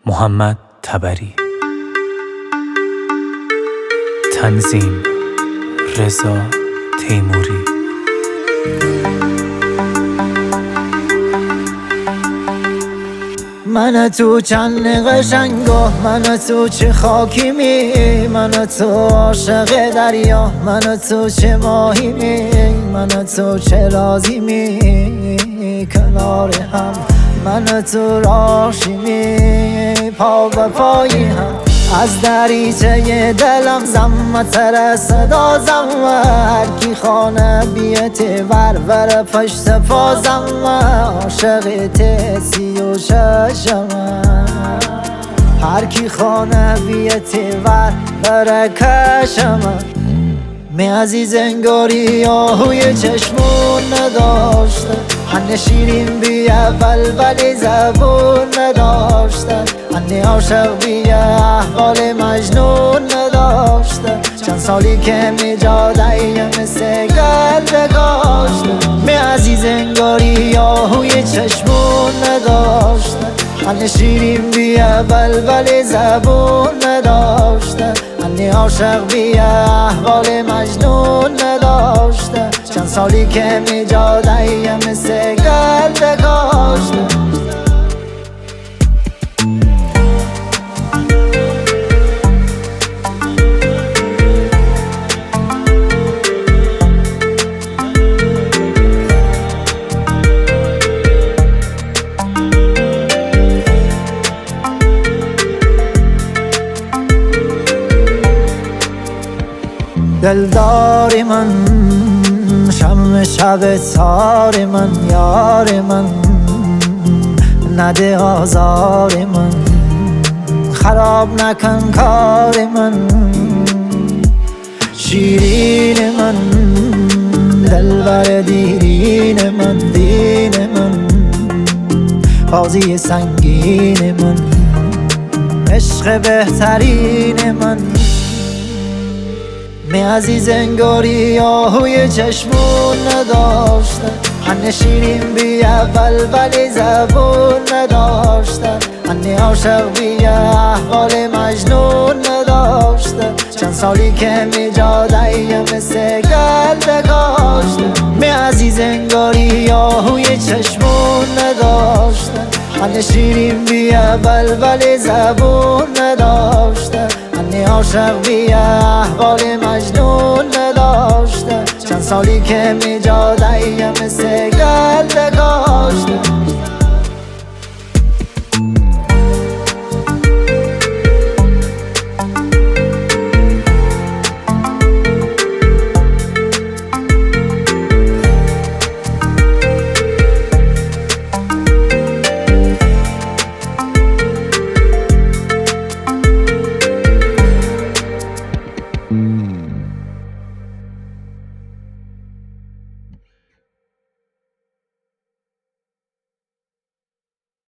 محمد تبری. تنظیم رضا تیموری. من تو چند قشنگا، من تو چه خاکی می، من تو عاشق دریا، من تو چه ماهی می، من تو چه رازی می کنار هم، من تو راشی می پا به پایی هم. از دریچه دلم زمتر صدا زم، هر کی خانه بیت ور پشت پازم، عاشق تسی و ششم، هر کی خانه بیت ور کشم. می عزیز انگاری آهوی چشمون نداشتن، هنه شیرین بی اول ولی زبون نداشتن، هنه عاشق بی احوال مجنون نداشتن. چند سالی که می جاده مثل گل داشتن، می عزیز انگاری آهوی چشمون نداشتن، هنه شیرین بی اول ولی زبون نداشتن، هنه عاشق بی احوال مجنون نداشتن. چند سالی که می جاده مثل گل داشتن. دلدار من، شم شب تار من، یار من نده آزار من، خراب نکن کار من، شیرین من، دلبر دیرین من، دین من، بازی سنگین من، عشق بهترین من. می عزیز انگاری آهوی چشمون نداشتن، هنه شیرین بی اول ولی زبون نداشتن، هنه عاشق بی احوال مجنون نداشتن. چند سالی که می جاده مثل گل داشتن، می عزیز انگاری آهوی چشمون نداشتن، هنه شیرین بی اول ولی زبون نداشتن، هنه عاشق بی احوال مجنون نداشتن. چند سالی که می جاده مثل گل داشتن.